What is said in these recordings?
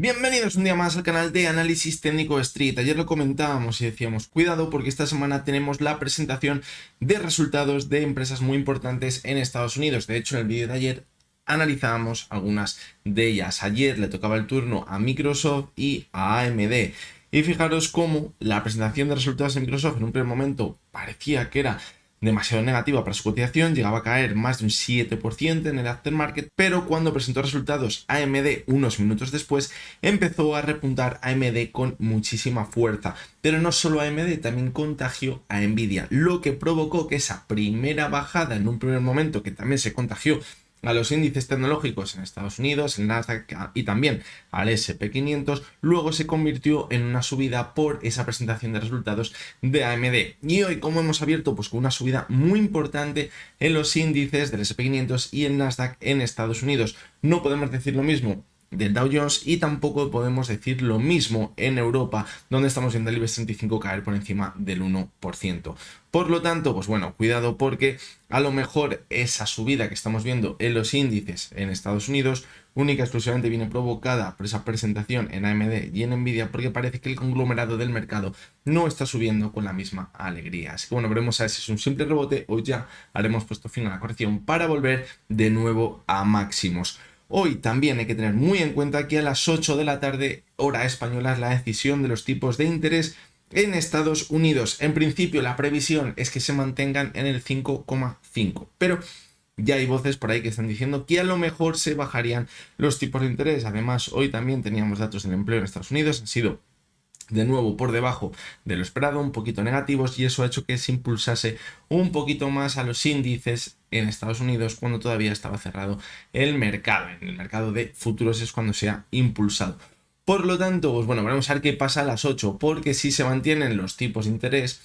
Bienvenidos un día más al canal de Análisis Técnico Street. Ayer lo comentábamos y decíamos, cuidado porque esta semana tenemos la presentación de resultados de empresas muy importantes en Estados Unidos. De hecho, en el vídeo de ayer analizábamos algunas de ellas. Ayer le tocaba el turno a Microsoft y a AMD. Y fijaros cómo la presentación de resultados de Microsoft en un primer momento parecía que era demasiado negativa para su cotización, llegaba a caer más de un 7% en el aftermarket, pero cuando presentó resultados AMD unos minutos después, empezó a repuntar AMD con muchísima fuerza. Pero no solo AMD, también contagió a Nvidia, lo que provocó que esa primera bajada en un primer momento, que también se contagió a los índices tecnológicos en Estados Unidos, el Nasdaq y también al SP500, luego se convirtió en una subida por esa presentación de resultados de AMD. Y hoy, como hemos abierto, pues con una subida muy importante en los índices del SP500 y el Nasdaq en Estados Unidos. No podemos decir lo mismo del Dow Jones y tampoco podemos decir lo mismo en Europa, donde estamos viendo el IBEX 35 caer por encima del 1%. Por lo tanto, pues bueno, cuidado porque a lo mejor esa subida que estamos viendo en los índices en Estados Unidos única y exclusivamente viene provocada por esa presentación en AMD y en Nvidia, porque parece que el conglomerado del mercado no está subiendo con la misma alegría. Así que bueno, veremos a ver si es un simple rebote o ya haremos puesto fin a la corrección para volver de nuevo a máximos. Hoy también hay que tener muy en cuenta que a las 8 de la tarde, hora española, es la decisión de los tipos de interés en Estados Unidos. En principio, la previsión es que se mantengan en el 5,5, pero ya hay voces por ahí que están diciendo que a lo mejor se bajarían los tipos de interés. Además, hoy también teníamos datos del empleo en Estados Unidos, han sido de nuevo por debajo de lo esperado, un poquito negativos, y eso ha hecho que se impulsase un poquito más a los índices en Estados Unidos cuando todavía estaba cerrado el mercado. En el mercado de futuros es cuando se ha impulsado. Por lo tanto, pues bueno, veremos a ver qué pasa a las 8, porque si se mantienen los tipos de interés,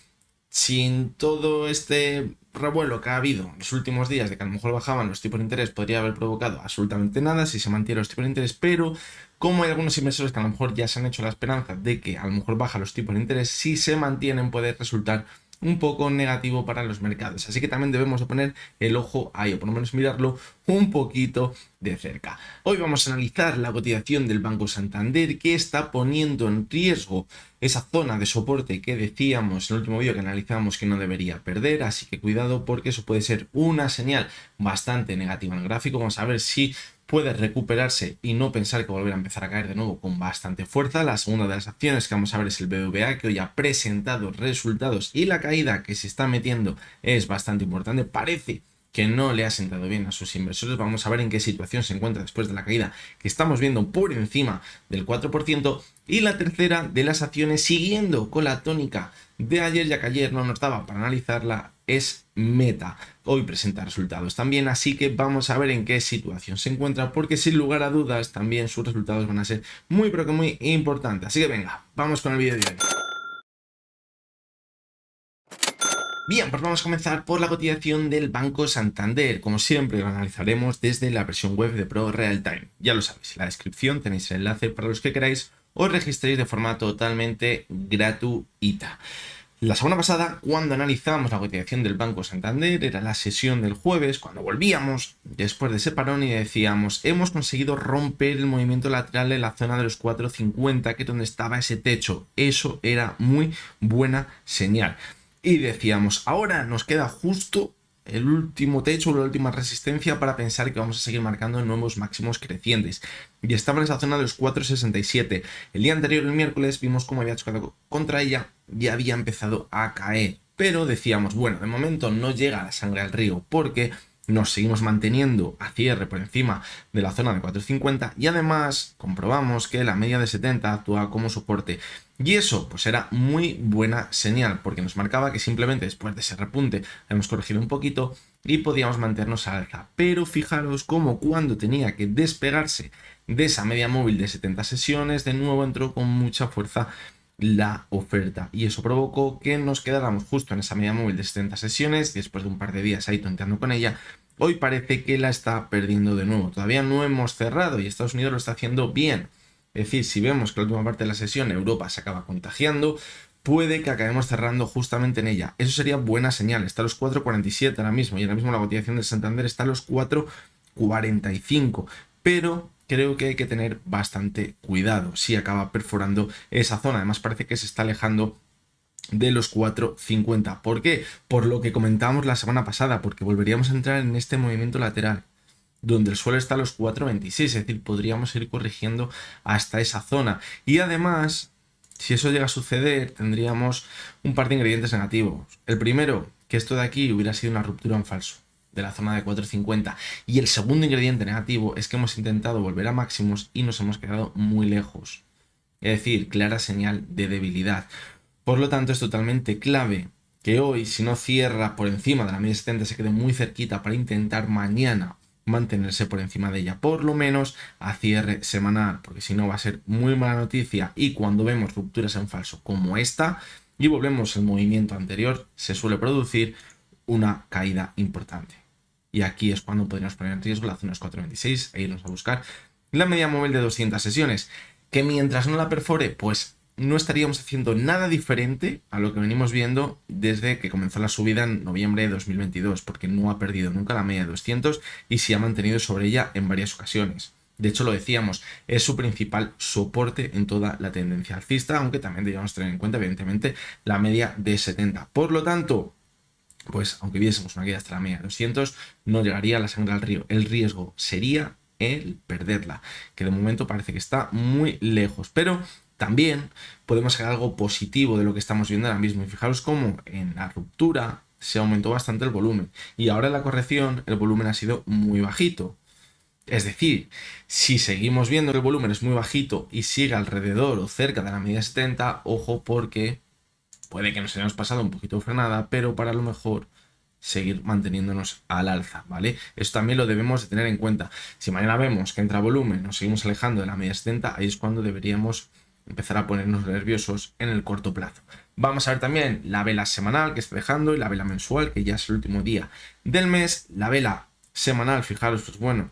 sin todo este revuelo que ha habido en los últimos días de que a lo mejor bajaban los tipos de interés, podría haber provocado absolutamente nada si se mantienen los tipos de interés, pero como hay algunos inversores que a lo mejor ya se han hecho la esperanza de que a lo mejor bajan los tipos de interés, si se mantienen puede resultar un poco negativo para los mercados. Así que también debemos de poner el ojo ahí, o por lo menos mirarlo un poquito de cerca. Hoy vamos a analizar la cotización del Banco Santander, que está poniendo en riesgo esa zona de soporte que decíamos en el último vídeo que analizábamos que no debería perder, así que cuidado porque eso puede ser una señal bastante negativa en el gráfico. Vamos a ver si puede recuperarse y no pensar que volverá a empezar a caer de nuevo con bastante fuerza. La segunda de las acciones que vamos a ver es el BBVA, que hoy ha presentado resultados y la caída que se está metiendo es bastante importante. Parece que no le ha sentado bien a sus inversores. Vamos a ver en qué situación se encuentra después de la caída que estamos viendo por encima del 4%. Y la tercera de las acciones, siguiendo con la tónica de ayer, ya que ayer no nos daba para analizarla, es Meta. Hoy presenta resultados también, así que vamos a ver en qué situación se encuentra, porque sin lugar a dudas también sus resultados van a ser muy pero que muy importantes. Así que venga, vamos con el vídeo de hoy. Bien, pues vamos a comenzar por la cotización del Banco Santander. Como siempre, lo analizaremos desde la versión web de Pro Real Time. Ya lo sabéis, en la descripción tenéis el enlace para los que queráis os registréis de forma totalmente gratuita. La semana pasada, cuando analizamos la cotización del Banco Santander, era la sesión del jueves, cuando volvíamos después de ese parón y decíamos, hemos conseguido romper el movimiento lateral en la zona de los 4,50, que es donde estaba ese techo. Eso era muy buena señal. Y decíamos, ahora nos queda justo el último techo, la última resistencia para pensar que vamos a seguir marcando nuevos máximos crecientes. Y estaba en esa zona de los 4,67. El día anterior, el miércoles, vimos cómo había chocado contra ella y había empezado a caer. Pero decíamos, bueno, de momento no llega la sangre al río porque nos seguimos manteniendo a cierre por encima de la zona de 4,50 y además comprobamos que la media de 70 actúa como soporte. Y eso pues era muy buena señal porque nos marcaba que simplemente después de ese repunte hemos corregido un poquito y podíamos mantenernos al alza. Pero fijaros cómo cuando tenía que despegarse de esa media móvil de 70 sesiones, de nuevo entró con mucha fuerza la oferta y eso provocó que nos quedáramos justo en esa media móvil de 70 sesiones después de un par de días ahí tonteando con ella. Hoy parece que la está perdiendo de nuevo. Todavía no hemos cerrado y Estados Unidos lo está haciendo bien. Es decir, si vemos que la última parte de la sesión Europa se acaba contagiando, puede que acabemos cerrando justamente en ella. Eso sería buena señal. Está a los 4,47 ahora mismo y ahora mismo la cotización de Santander está a los 4,45. Pero creo que hay que tener bastante cuidado si acaba perforando esa zona. Además parece que se está alejando de los 4.50. ¿Por qué? Por lo que comentábamos la semana pasada, porque volveríamos a entrar en este movimiento lateral donde el suelo está a los 4.26, es decir, podríamos ir corrigiendo hasta esa zona. Y además, si eso llega a suceder, tendríamos un par de ingredientes negativos. El primero, que esto de aquí hubiera sido una ruptura en falso de la zona de 4.50. Y el segundo ingrediente negativo es que hemos intentado volver a máximos y nos hemos quedado muy lejos. Es decir, clara señal de debilidad. Por lo tanto, es totalmente clave que hoy, si no cierra por encima de la media 70, se quede muy cerquita para intentar mañana mantenerse por encima de ella, por lo menos a cierre semanal, porque si no va a ser muy mala noticia. Y cuando vemos rupturas en falso como esta y volvemos al movimiento anterior, se suele producir una caída importante. Y aquí es cuando podríamos poner en riesgo la zona de 4.26 e irnos a buscar la media móvil de 200 sesiones, que mientras no la perfore, pues no estaríamos haciendo nada diferente a lo que venimos viendo desde que comenzó la subida en noviembre de 2022, porque no ha perdido nunca la media de 200 y se ha mantenido sobre ella en varias ocasiones. De hecho, lo decíamos, es su principal soporte en toda la tendencia alcista, aunque también debemos tener en cuenta, evidentemente, la media de 70. Por lo tanto, pues aunque viésemos una caída hasta la media de 200, no llegaría la sangre al río. El riesgo sería el perderla, que de momento parece que está muy lejos, pero también podemos sacar algo positivo de lo que estamos viendo ahora mismo. Y fijaros cómo en la ruptura se aumentó bastante el volumen y ahora en la corrección el volumen ha sido muy bajito. Es decir, si seguimos viendo que el volumen es muy bajito y sigue alrededor o cerca de la media 70, ojo, porque puede que nos hayamos pasado un poquito de frenada, pero para lo mejor seguir manteniéndonos al alza, ¿vale? Esto también lo debemos de tener en cuenta. Si mañana vemos que entra volumen, nos seguimos alejando de la media 70, ahí es cuando deberíamos empezar a ponernos nerviosos en el corto plazo. Vamos a ver también la vela semanal que está dejando y la vela mensual, que ya es el último día del mes. La vela semanal, fijaros, pues bueno,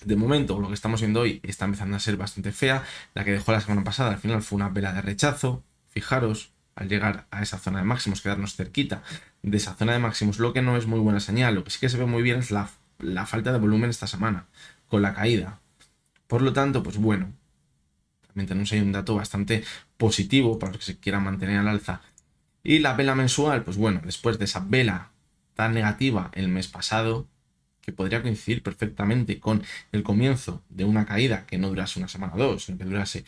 de momento lo que estamos viendo hoy está empezando a ser bastante fea. La que dejó la semana pasada al final fue una vela de rechazo. Fijaros, al llegar a esa zona de máximos, quedarnos cerquita de esa zona de máximos, lo que no es muy buena señal. Lo que sí que se ve muy bien es la falta de volumen esta semana, con la caída. Por lo tanto, pues bueno, también tenemos ahí un dato bastante positivo para los que se quieran mantener al alza. Y la vela mensual, pues bueno, después de esa vela tan negativa el mes pasado, que podría coincidir perfectamente con el comienzo de una caída que no durase una semana o dos, sino que durase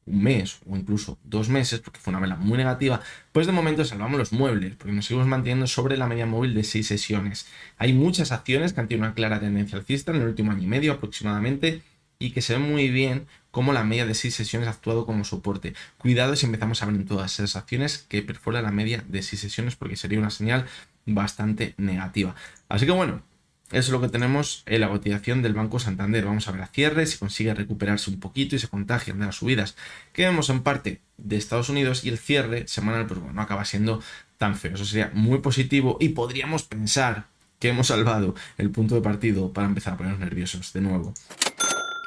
un mes o incluso 2 meses, porque fue una vela muy negativa, pues de momento salvamos los muebles, porque nos seguimos manteniendo sobre la media móvil de 6 sesiones. Hay muchas acciones que han tenido una clara tendencia alcista en el último año y medio aproximadamente, y que se ven muy bien cómo la media de 6 sesiones ha actuado como soporte. Cuidado si empezamos a ver en todas esas acciones que perfora la media de 6 sesiones, porque sería una señal bastante negativa. Así que bueno, eso es lo que tenemos en la cotización del Banco Santander. Vamos a ver a cierre si consigue recuperarse un poquito y se contagian de las subidas que vemos en parte de Estados Unidos, y el cierre semanal pues bueno, no acaba siendo tan feo. Eso sería muy positivo y podríamos pensar que hemos salvado el punto de partido para empezar a ponernos nerviosos de nuevo.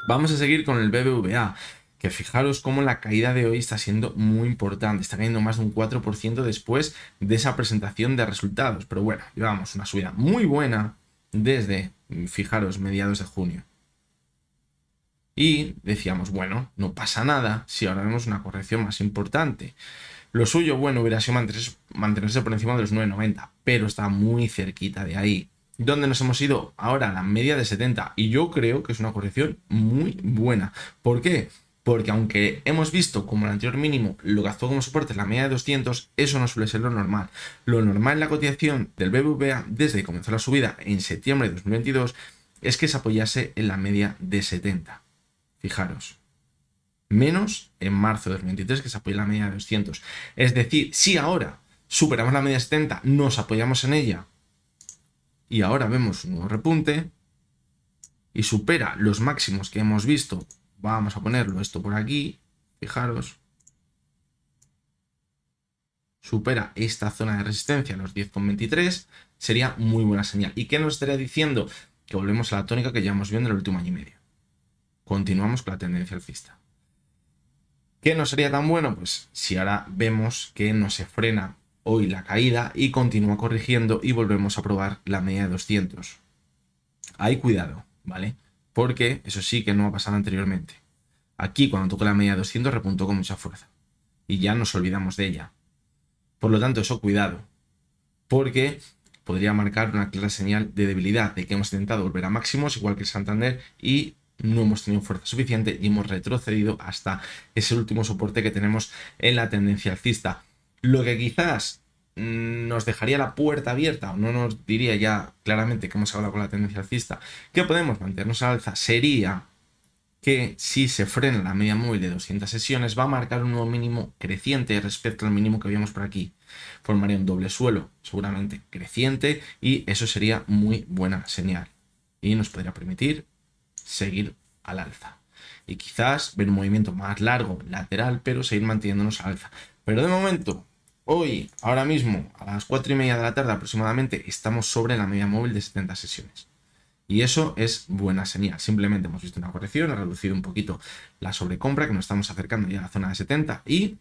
Vamos a seguir con el BBVA, que fijaros cómo la caída de hoy está siendo muy importante. Está cayendo más de un 4% después de esa presentación de resultados. Pero bueno, llevamos una subida muy buena desde, fijaros, mediados de junio. Y decíamos, bueno, no pasa nada si ahora vemos una corrección más importante. Lo suyo, bueno, hubiera sido mantenerse por encima de los 9.90, pero está muy cerquita de ahí. ¿Dónde nos hemos ido? Ahora la media de 70, y yo creo que es una corrección muy buena. ¿Por qué? Porque aunque hemos visto como el anterior mínimo lo que actuó como soporte la media de 200, eso no suele ser lo normal. Lo normal en la cotización del BBVA desde que comenzó la subida en septiembre de 2022 es que se apoyase en la media de 70. Fijaros. Menos en marzo de 2023 que se apoya en la media de 200. Es decir, si ahora superamos la media de 70, nos apoyamos en ella y ahora vemos un nuevo repunte y supera los máximos que hemos visto, vamos a ponerlo esto por aquí, fijaros, supera esta zona de resistencia, los 10,23, sería muy buena señal. ¿Y qué nos estaría diciendo? Que volvemos a la tónica que llevamos viendo en el último año y medio. Continuamos con la tendencia alcista. ¿Qué no sería tan bueno? Pues si ahora vemos que no se frena hoy la caída y continúa corrigiendo y volvemos a probar la media de 200. Ahí cuidado, ¿vale? porque eso sí que no ha pasado anteriormente. Aquí cuando tocó la media de 200 repuntó con mucha fuerza y ya nos olvidamos de ella. Por lo tanto, eso cuidado, porque podría marcar una clara señal de debilidad, de que hemos intentado volver a máximos, igual que el Santander, y no hemos tenido fuerza suficiente y hemos retrocedido hasta ese último soporte que tenemos en la tendencia alcista. Lo que quizás nos dejaría la puerta abierta, o no nos diría ya claramente que hemos hablado con la tendencia alcista, que podemos mantenernos al alza, sería que si se frena la media móvil de 200 sesiones va a marcar un nuevo mínimo creciente respecto al mínimo que habíamos por aquí. Formaría un doble suelo, seguramente creciente, y eso sería muy buena señal. Y nos podría permitir seguir al alza. Y quizás ver un movimiento más largo, lateral, pero seguir manteniéndonos al alza. Pero de momento, hoy, ahora mismo, a las 4:30 de la tarde aproximadamente, estamos sobre la media móvil de 70 sesiones. Y eso es buena señal. Simplemente hemos visto una corrección, ha reducido un poquito la sobrecompra, que nos estamos acercando ya a la zona de 70 y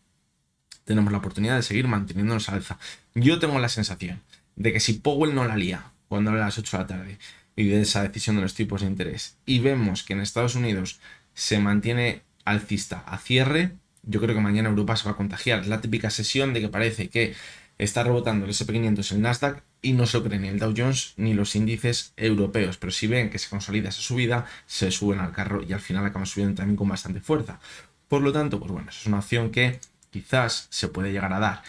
tenemos la oportunidad de seguir manteniéndonos al alza. Yo tengo la sensación de que si Powell no la lía cuando era las 8 de la tarde y de esa decisión de los tipos de interés y vemos que en Estados Unidos se mantiene alcista a cierre, yo creo que mañana Europa se va a contagiar. Es la típica sesión de que parece que está rebotando el SP500 en el Nasdaq y no se lo cree ni el Dow Jones ni los índices europeos, pero si ven que se consolida esa subida, se suben al carro y al final acaban subiendo también con bastante fuerza. Por lo tanto, pues bueno, eso es una opción que quizás se puede llegar a dar.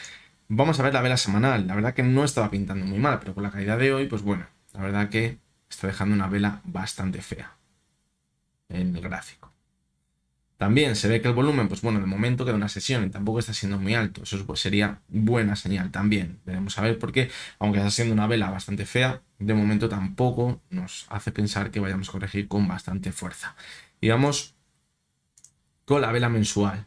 Vamos a ver la vela semanal. La verdad que no estaba pintando muy mal, pero con la caída de hoy, pues bueno, la verdad que está dejando una vela bastante fea en el gráfico. También se ve que el volumen, pues bueno, de momento queda una sesión y tampoco está siendo muy alto. Eso pues sería buena señal también. Veremos a ver por qué, aunque está siendo una vela bastante fea, de momento tampoco nos hace pensar que vayamos a corregir con bastante fuerza. Y vamos con la vela mensual.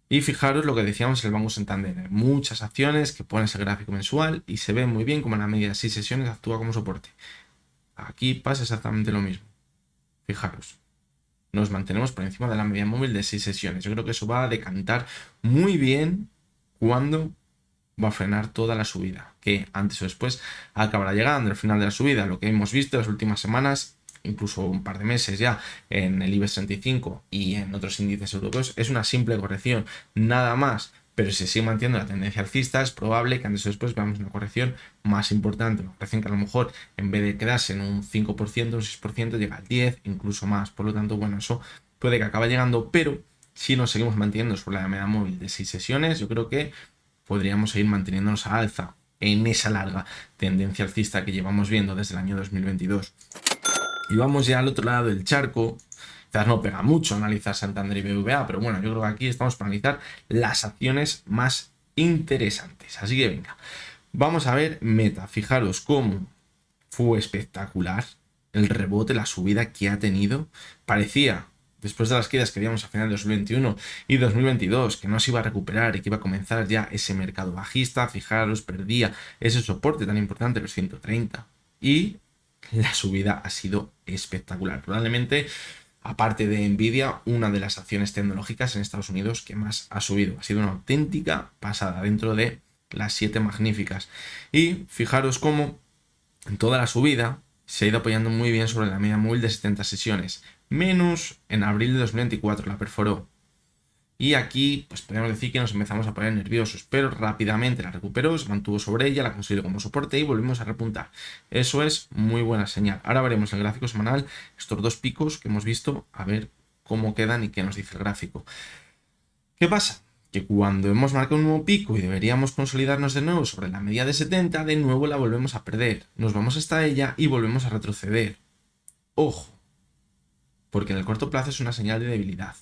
Y fijaros lo que decíamos en el Banco Santander. Muchas acciones que ponen ese gráfico mensual y se ve muy bien como en la media de 6 sesiones actúa como soporte. Aquí pasa exactamente lo mismo. Fijaros. Nos mantenemos por encima de la media móvil de 6 sesiones. Yo creo que eso va a decantar muy bien cuando va a frenar toda la subida, que antes o después acabará llegando al final de la subida. Lo que hemos visto en las últimas semanas, incluso un par de meses ya en el IBEX 35 y en otros índices europeos, es una simple corrección, nada más. Pero si sigue manteniendo la tendencia alcista, es probable que antes o después veamos una corrección más importante. Una corrección que a lo mejor, en vez de quedarse en un 5%, un 6%, llega al 10%, incluso más. Por lo tanto, bueno, eso puede que acabe llegando, pero si nos seguimos manteniendo sobre la media móvil de 6 sesiones, yo creo que podríamos seguir manteniéndonos a alza en esa larga tendencia alcista que llevamos viendo desde el año 2022. Y vamos ya al otro lado del charco. Quizás no pega mucho analizar Santander y BBVA, pero bueno, yo creo que aquí estamos para analizar las acciones más interesantes. Así que venga, vamos a ver Meta. Fijaros cómo fue espectacular el rebote, la subida que ha tenido. Parecía, después de las caídas que vimos a final de 2021 y 2022, que no se iba a recuperar y que iba a comenzar ya ese mercado bajista. Fijaros, perdía ese soporte tan importante, los 130. Y la subida ha sido espectacular. Probablemente, aparte de Nvidia, una de las acciones tecnológicas en Estados Unidos que más ha subido. Ha sido una auténtica pasada dentro de las 7 magníficas. Y fijaros cómo en toda la subida se ha ido apoyando muy bien sobre la media móvil de 70 sesiones. Menos en abril de 2024, la perforó. Y aquí, pues podemos decir que nos empezamos a poner nerviosos, pero rápidamente la recuperó, se mantuvo sobre ella, la consolidó como soporte y volvimos a repuntar. Eso es muy buena señal. Ahora veremos en el gráfico semanal estos dos picos que hemos visto, a ver cómo quedan y qué nos dice el gráfico. ¿Qué pasa? Que cuando hemos marcado un nuevo pico y deberíamos consolidarnos de nuevo sobre la media de 70, de nuevo la volvemos a perder. Nos vamos hasta ella y volvemos a retroceder. Ojo, porque en el corto plazo es una señal de debilidad.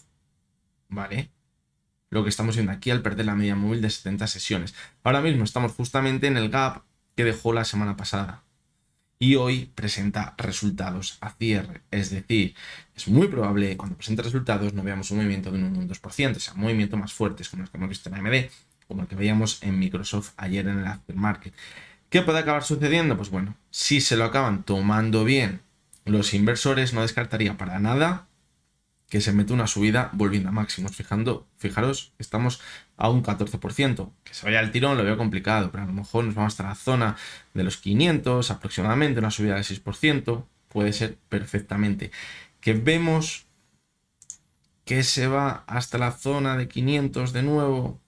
¿Vale? Lo que estamos viendo aquí al perder la media móvil de 70 sesiones. Ahora mismo estamos justamente en el gap que dejó la semana pasada. Y hoy presenta resultados a cierre. Es decir, es muy probable que cuando presente resultados no veamos un movimiento de un 2%, o sea, un movimiento más fuertes como los que hemos visto en AMD, como el que veíamos en Microsoft ayer en el aftermarket. ¿Qué puede acabar sucediendo? Pues bueno, si se lo acaban tomando bien los inversores, no descartaría para nada que se mete una subida volviendo a máximos. Fijaros, estamos a un 14%. Que se vaya al tirón lo veo complicado, pero a lo mejor nos vamos hasta la zona de los 500 aproximadamente, una subida del 6%, puede ser perfectamente. que vemos que se va hasta la zona de 500 de nuevo,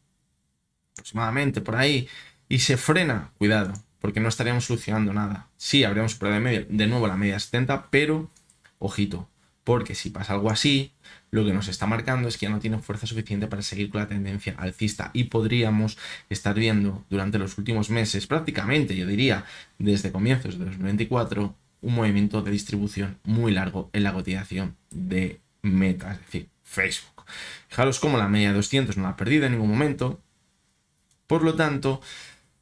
aproximadamente por ahí, y se frena, cuidado, porque no estaríamos solucionando nada. Sí, habríamos superado de nuevo la media 70, pero ojito, porque si pasa algo así, lo que nos está marcando es que ya no tiene fuerza suficiente para seguir con la tendencia alcista y podríamos estar viendo durante los últimos meses, prácticamente yo diría desde comienzos de 2024, un movimiento de distribución muy largo en la cotización de Meta, es decir, Facebook. Fijaros cómo la media de 200 no la ha perdido en ningún momento. Por lo tanto,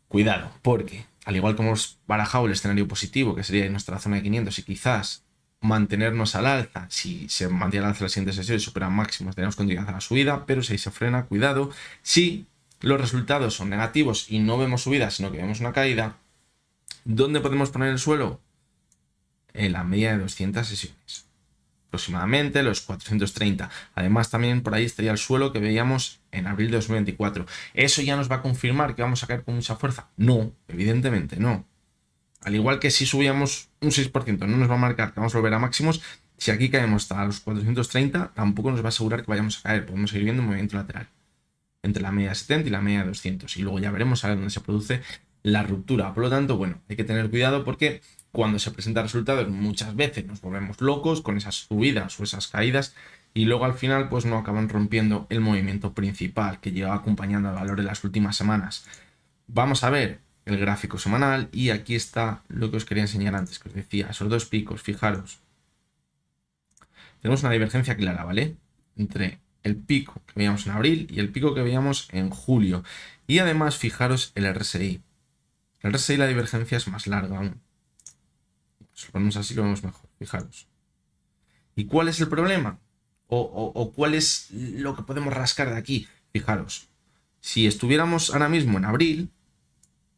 cuidado, porque al igual que hemos barajado el escenario positivo, que sería nuestra zona de 500 y quizás mantenernos al alza, si se mantiene al alza la siguiente sesión y supera máximos, tenemos continuidad a la subida, pero si ahí se frena, cuidado. Si los resultados son negativos y no vemos subida, sino que vemos una caída, ¿dónde podemos poner el suelo? En la media de 200 sesiones. Aproximadamente los 430. Además, también por ahí estaría el suelo que veíamos en abril de 2024. ¿Eso ya nos va a confirmar que vamos a caer con mucha fuerza? No, evidentemente no. Al igual que si subíamos un 6%, no nos va a marcar que vamos a volver a máximos. Si aquí caemos hasta los 430, tampoco nos va a asegurar que vayamos a caer. Podemos seguir viendo un movimiento lateral entre la media de 70 y la media de 200. Y luego ya veremos a ver dónde se produce la ruptura. Por lo tanto, bueno, hay que tener cuidado porque cuando se presentan resultados muchas veces nos volvemos locos con esas subidas o esas caídas y luego al final pues no acaban rompiendo el movimiento principal que lleva acompañando al valor en las últimas semanas. Vamos a ver el gráfico semanal y aquí está lo que os quería enseñar antes, que os decía, esos dos picos, fijaros. Tenemos una divergencia clara, ¿vale? Entre el pico que veíamos en abril y el pico que veíamos en julio. Y además, fijaros el RSI. El RSI la divergencia es más larga aún. Si lo ponemos así lo vemos mejor, fijaros. ¿Y cuál es el problema? ¿O cuál es lo que podemos rascar de aquí? Fijaros, si estuviéramos ahora mismo en abril,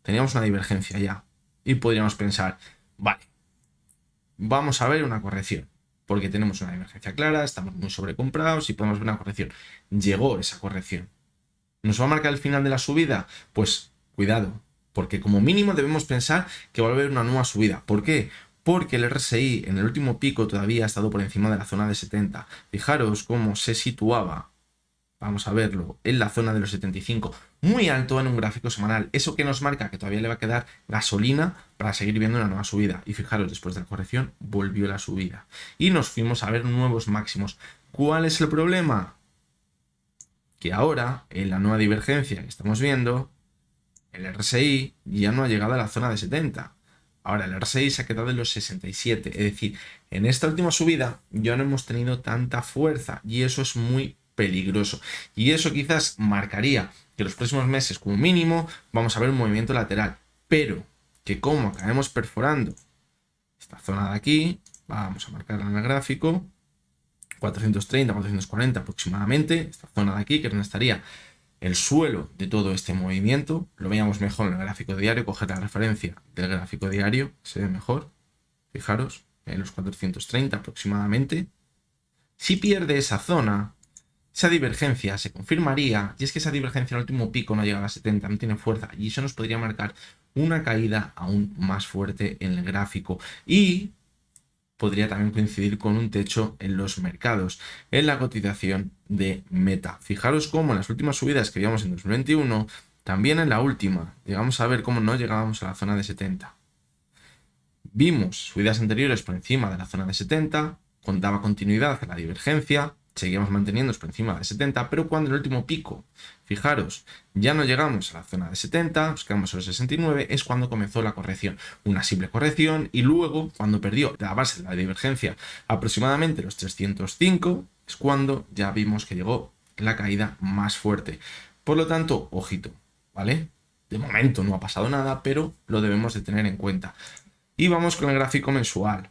teníamos una divergencia ya. Y podríamos pensar, vale, vamos a ver una corrección. Porque tenemos una divergencia clara, estamos muy sobrecomprados y podemos ver una corrección. Llegó esa corrección. ¿Nos va a marcar el final de la subida? Pues cuidado, porque como mínimo debemos pensar que va a haber una nueva subida. ¿Por qué? Porque el RSI en el último pico todavía ha estado por encima de la zona de 70. Fijaros cómo se situaba, vamos a verlo, en la zona de los 75, muy alto en un gráfico semanal. Eso que nos marca que todavía le va a quedar gasolina para seguir viendo una nueva subida. Y fijaros, después de la corrección volvió la subida. Y nos fuimos a ver nuevos máximos. ¿Cuál es el problema? Que ahora, en la nueva divergencia que estamos viendo, el RSI ya no ha llegado a la zona de 70. Ahora el RSI se ha quedado en los 67. Es decir, en esta última subida ya no hemos tenido tanta fuerza y eso es muy peligroso. Y eso quizás marcaría que los próximos meses como mínimo vamos a ver un movimiento lateral. Pero que como acabemos perforando esta zona de aquí, vamos a marcarla en el gráfico, 430, 440 aproximadamente, esta zona de aquí, que es donde estaría el suelo de todo este movimiento. Lo veíamos mejor en el gráfico diario, coger la referencia del gráfico diario, se ve mejor, fijaros, en los 430 aproximadamente. Si pierde esa zona, esa divergencia se confirmaría, y es que esa divergencia en el último pico no llega a las 70, no tiene fuerza, y eso nos podría marcar una caída aún más fuerte en el gráfico. Y podría también coincidir con un techo en los mercados, en la cotización de Meta. Fijaros cómo en las últimas subidas que vimos en 2021, también en la última, llegamos a ver cómo no llegábamos a la zona de 70. Vimos subidas anteriores por encima de la zona de 70, daba continuidad a la divergencia, seguíamos manteniéndonos por encima de 70, pero cuando en el último pico, fijaros, ya no llegamos a la zona de 70, nos quedamos en los 69, es cuando comenzó la corrección. Una simple corrección y luego, cuando perdió la base de la divergencia aproximadamente los 305, es cuando ya vimos que llegó la caída más fuerte. Por lo tanto, ojito, ¿vale? De momento no ha pasado nada, pero lo debemos de tener en cuenta. Y vamos con el gráfico mensual.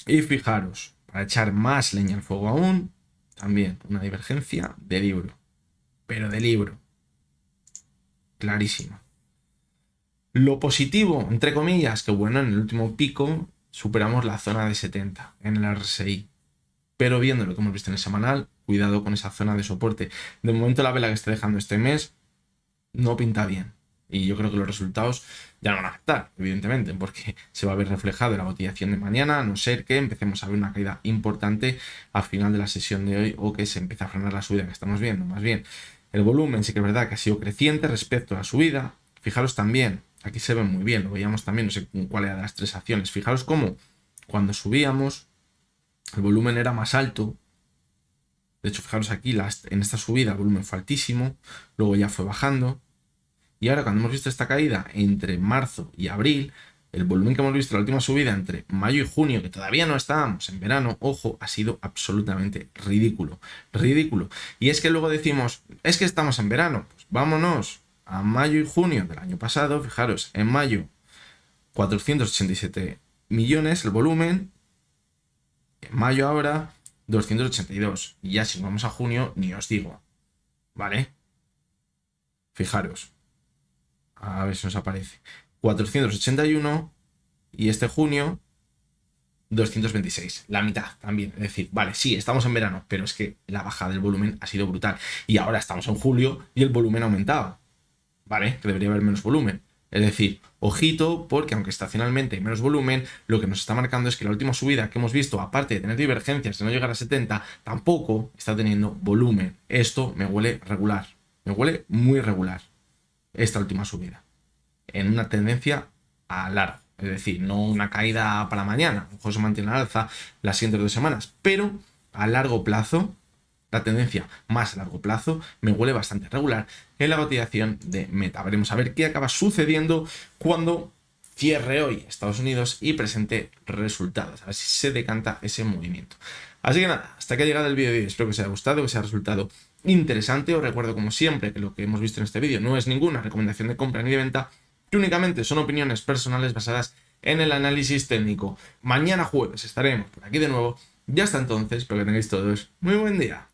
Y fijaros, para echar más leña al fuego aún, también una divergencia de libro. Pero de libro. Clarísima. Lo positivo, entre comillas, que bueno, en el último pico superamos la zona de 70 en el RSI. Pero viendo lo que hemos visto en el semanal, cuidado con esa zona de soporte. De momento la vela que está dejando este mes no pinta bien. Y yo creo que los resultados ya no van a afectar, evidentemente, porque se va a ver reflejado en la cotización de mañana, a no ser que empecemos a ver una caída importante al final de la sesión de hoy o que se empiece a frenar la subida que estamos viendo. Más bien, el volumen sí que es verdad que ha sido creciente respecto a la subida. Fijaros también, aquí se ve muy bien, lo veíamos también, no sé cuál era de las tres acciones. Fijaros cómo cuando subíamos el volumen era más alto. De hecho, fijaros aquí, en esta subida el volumen fue altísimo, luego ya fue bajando. Y ahora cuando hemos visto esta caída entre marzo y abril, el volumen que hemos visto en la última subida entre mayo y junio, que todavía no estábamos en verano, ojo, ha sido absolutamente ridículo. Ridículo. Y es que luego decimos, es que estamos en verano. Pues vámonos a mayo y junio del año pasado. Fijaros, en mayo 487 millones el volumen. En mayo ahora 282. Y ya si nos vamos a junio, ni os digo. ¿Vale? Fijaros. A ver si nos aparece. 481 y este junio 226, la mitad también. Es decir, vale, sí, estamos en verano, pero es que la bajada del volumen ha sido brutal. Y ahora estamos en julio y el volumen ha aumentado, ¿vale? Que debería haber menos volumen. Es decir, ojito, porque aunque estacionalmente hay menos volumen, lo que nos está marcando es que la última subida que hemos visto, aparte de tener divergencias de no llegar a 70, tampoco está teniendo volumen. Esto me huele regular, me huele muy regular esta última subida, en una tendencia a largo, es decir, no una caída para mañana, a lo mejor se mantiene al alza las siguientes 2 semanas, pero a largo plazo, la tendencia más a largo plazo me huele bastante regular en la cotización de Meta. Veremos a ver qué acaba sucediendo cuando cierre hoy Estados Unidos y presente resultados, a ver si se decanta ese movimiento. Así que nada, hasta que ha llegado el vídeo de hoy, espero que os haya gustado, que os haya resultado interesante. Os recuerdo como siempre que lo que hemos visto en este vídeo no es ninguna recomendación de compra ni de venta, que únicamente son opiniones personales basadas en el análisis técnico. Mañana jueves estaremos por aquí de nuevo y hasta entonces espero que tengáis todos muy buen día.